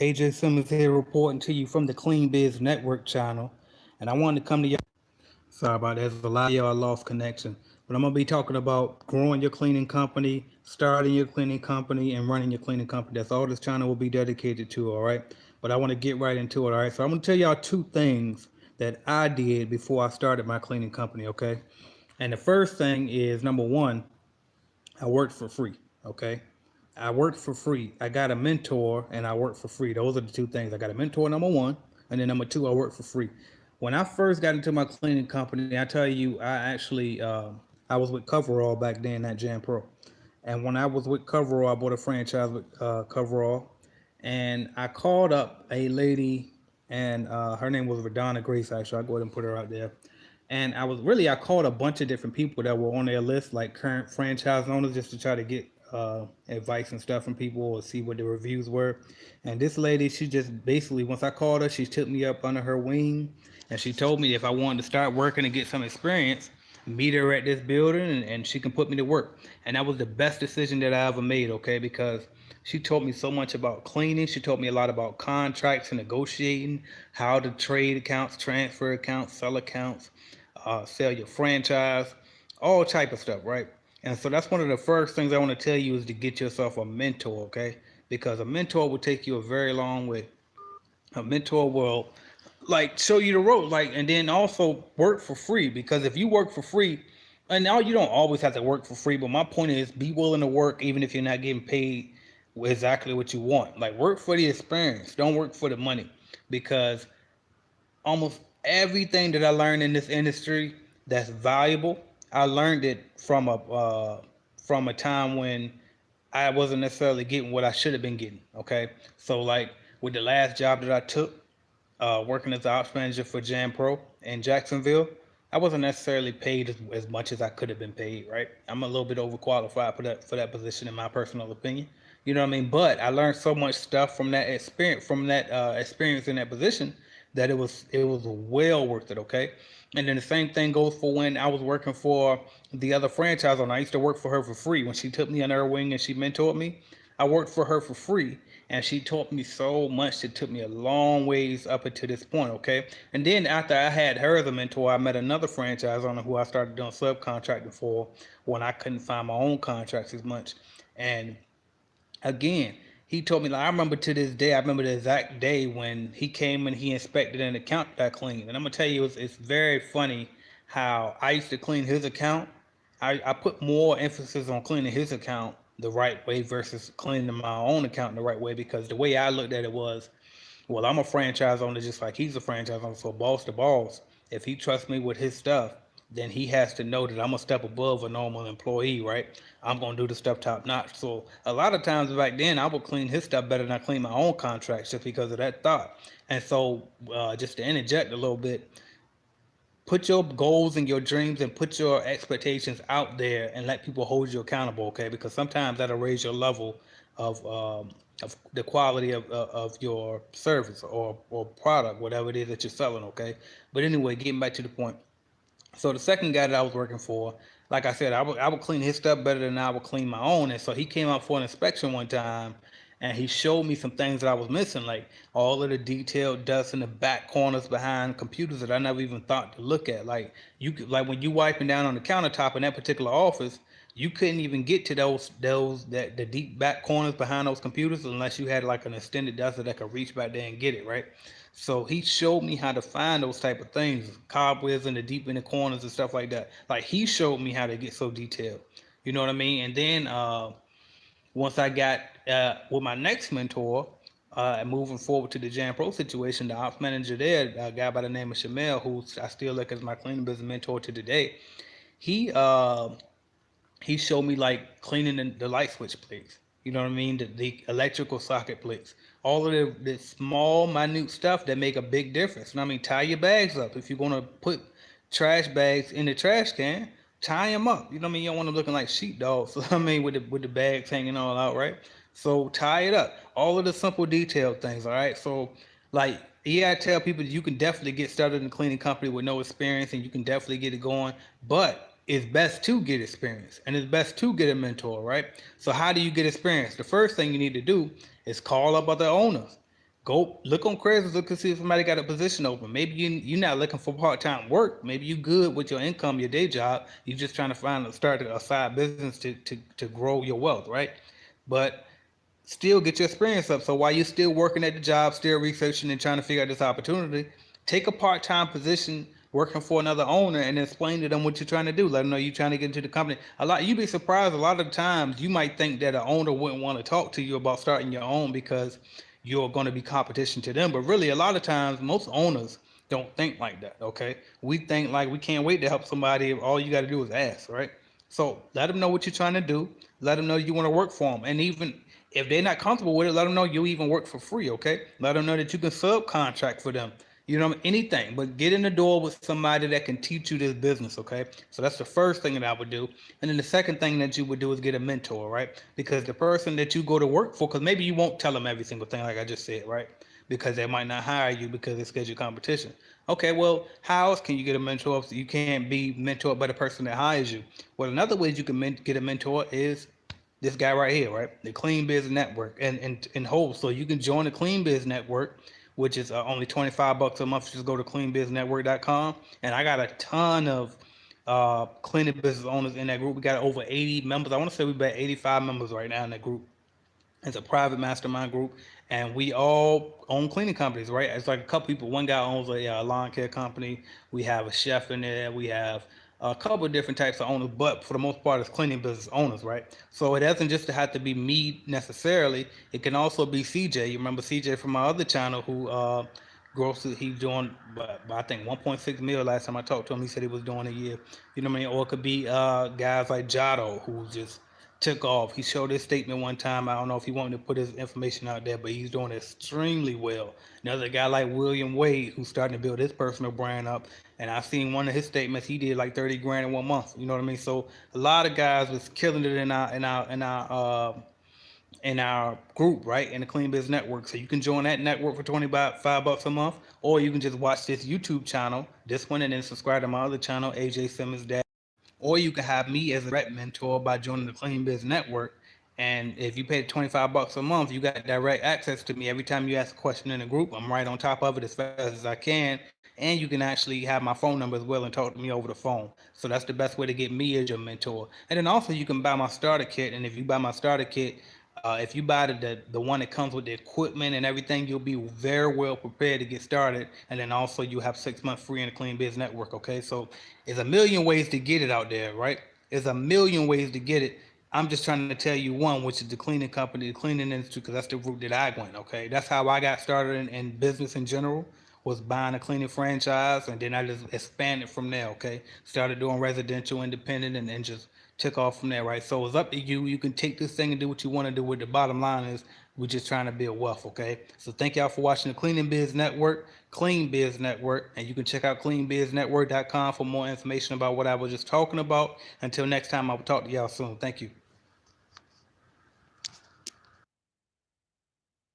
AJ Simmons here reporting to you from the Clean Biz Network channel. And I wanted to come to y'all. Sorry about that. There's a lot of y'all lost connection. But I'm going to be talking about growing your cleaning company, starting your cleaning company, and running your cleaning company. That's all this channel will be dedicated to, all right? But I want to get right into it, all right? So I'm going to tell y'all two things that I did before I started my cleaning company, okay? And the first thing is number one, I worked for free. Okay. I worked for free. I got a mentor and I worked for free. Those are the two things. I got a mentor, number one. And then number two, I worked for free. When I first got into my cleaning company, I tell you, I was with Coverall back then at Jam Pro. And when I was with Coverall, I bought a franchise with Coverall. And I called up a lady, and her name was Radonna Grace, actually. I'll go ahead and put her out there. And I called a bunch of different people that were on their list, like current franchise owners, just to try to get advice and stuff from people or see what the reviews were. And this lady, she just basically, once I called her, she took me up under her wing, and she told me if I wanted to start working and get some experience, meet her at this building, and she can put me to work. And that was the best decision that I ever made, okay? Because she taught me so much about cleaning. She taught me a lot about contracts and negotiating, how to trade accounts, transfer accounts, sell accounts, sell your franchise, all type of stuff, right? And so that's one of the first things I want to tell you is to get yourself a mentor, okay? Because a mentor will take you a very long way. A mentor will like show you the road, like, and then also work for free. Because if you work for free, and now you don't always have to work for free, but my point is be willing to work even if you're not getting paid exactly what you want. Like work for the experience, don't work for the money. Because almost everything that I learned in this industry that's valuable, I learned it from a time when I wasn't necessarily getting what I should have been getting. Okay, so like with the last job that I took, working as the ops manager for Jam Pro in Jacksonville, I wasn't necessarily paid as much as I could have been paid. Right, I'm a little bit overqualified for that position in my personal opinion. You know what I mean? But I learned so much stuff from that experience in that position that it was well worth it. Okay, and then the same thing goes for when I was working for the other franchise owner. I used to work for her for free when she took me under her wing and she mentored me. I worked for her for free, and she taught me so much. It took me a long ways up until this point. Okay, and then after I had her as a mentor, I met another franchise owner who I started doing subcontracting for when I couldn't find my own contracts as much, and again, he told me, like, I remember to this day, I remember the exact day when he came and he inspected an account that I cleaned. And I'm gonna tell you, it's very funny how I used to clean his account. I put more emphasis on cleaning his account the right way versus cleaning my own account the right way, because the way I looked at it was, well, I'm a franchise owner just like he's a franchise owner. So boss to boss, if he trusts me with his stuff, then he has to know that I'm a step above a normal employee, right? I'm gonna do the stuff top notch. So a lot of times back then, I would clean his stuff better than I clean my own contracts just because of that thought. And so, just to interject a little bit, put your goals and your dreams and put your expectations out there and let people hold you accountable, okay? Because sometimes that'll raise your level of the quality of your service or product, whatever it is that you're selling, okay? But anyway, getting back to the point. So the second guy that I was working for, like I said, I would clean his stuff better than I would clean my own. And so he came out for an inspection one time, and he showed me some things that I was missing, like all of the detailed dust in the back corners behind computers that I never even thought to look at. Like like when you wiping down on the countertop in that particular office, you couldn't even get to the deep back corners behind those computers unless you had like an extended duster that could reach back there and get it right. So he showed me how to find those type of things, cobwebs in the deep in the corners and stuff like that. Like he showed me how to get so detailed. You know what I mean? And then once I got with my next mentor, and moving forward to the Jam Pro situation, the ops manager there, a guy by the name of Shamel, who I still look as my cleaning business mentor to today, he he showed me like cleaning the light switch plates. You know what I mean? The electrical socket plates. All of the small, minute stuff that make a big difference. And I mean, tie your bags up. If you're gonna put trash bags in the trash can, tie them up. You know what I mean? You don't want them looking like sheepdogs. So I mean, with the bags hanging all out, right? So tie it up. All of the simple detailed things. All right. So like, yeah, I tell people you can definitely get started in a cleaning company with no experience, and you can definitely get it going. But it's best to get experience, and it's best to get a mentor, right? So how do you get experience? The first thing you need to do is call up other owners. Go look on Craigslist, look to see if somebody got a position open. Maybe you're not looking for part-time work. Maybe you good with your income, your day job. You're just trying to start a side business to grow your wealth, right? But still get your experience up. So while you're still working at the job, still researching and trying to figure out this opportunity, take a part-time position working for another owner and explain to them what you're trying to do. Let them know you're trying to get into the company. You'd be surprised. A lot of times you might think that an owner wouldn't want to talk to you about starting your own because you're going to be competition to them. But really, a lot of times, most owners don't think like that. Okay, we think like we can't wait to help somebody. All you got to do is ask, right? So let them know what you're trying to do. Let them know you want to work for them, and even if they're not comfortable with it, let them know you even work for free. Okay, let them know that you can subcontract for them. You know, anything, but get in the door with somebody that can teach you this business. Okay, so that's the first thing that I would do, and then the second thing that you would do is get a mentor, right? Because the person that you go to work for, because maybe you won't tell them every single thing, like I just said, right? Because they might not hire you because it's scheduled competition. Okay, well, how else can you get a mentor if you can't be mentored by the person that hires you? Well, another way you can get a mentor is this guy right here, right? The Clean Biz Network and whole. So you can join the Clean Biz Network, which is only $25 a month. Just go to cleanbiznetwork.com. And I got a ton of cleaning business owners in that group. We got over 80 members. I want to say we've got 85 members right now in that group. It's a private mastermind group, and we all own cleaning companies, right? It's like a couple people. One guy owns a lawn care company. We have a chef in there. We have a couple of different types of owners, but for the most part, it's cleaning business owners, right? So it doesn't just have to be me necessarily. It can also be CJ. You remember CJ from my other channel who grossly he's doing, I think 1.6 mil last time I talked to him. He said he was doing a year. You know what I mean? Or it could be guys like Jado who just took off. He showed his statement one time. I don't know if he wanted to put his information out there, but he's doing extremely well. Another guy like William Wade, who's starting to build his personal brand up, and I've seen one of his statements. He did like 30 grand in 1 month. You know what I mean? So a lot of guys was killing it in our group, right, in the Clean Biz Network. So you can join that network for $25 a month, or you can just watch this YouTube channel, this one, and then subscribe to my other channel, AJ Simmons Dad. Or you can have me as a direct mentor by joining the Clean Biz Network. And if you pay $25 a month, you got direct access to me every time you ask a question in the group. I'm right on top of it as fast as I can. And you can actually have my phone number as well and talk to me over the phone. So that's the best way to get me as your mentor. And then also you can buy my starter kit. And if you buy my starter kit, if you buy the one that comes with the equipment and everything, you'll be very well prepared to get started. And then also you have 6 months free in the Clean Biz Network. Okay, so there's a million ways to get it out there, right? There's a million ways to get it. I'm just trying to tell you one, which is the cleaning company, the cleaning industry, because that's the route that I went. Okay, that's how I got started in business in general. Was buying a cleaning franchise, and then I just expanded from there. Okay, started doing residential, independent, and then just took off from there. Right. So it's up to you. You can take this thing and do what you want to do. With the bottom line is we're just trying to build wealth. Okay. So thank y'all for watching the Cleaning Biz Network, Clean Biz Network, and you can check out cleanbiznetwork.com for more information about what I was just talking about. Until next time, I will talk to y'all soon. Thank you.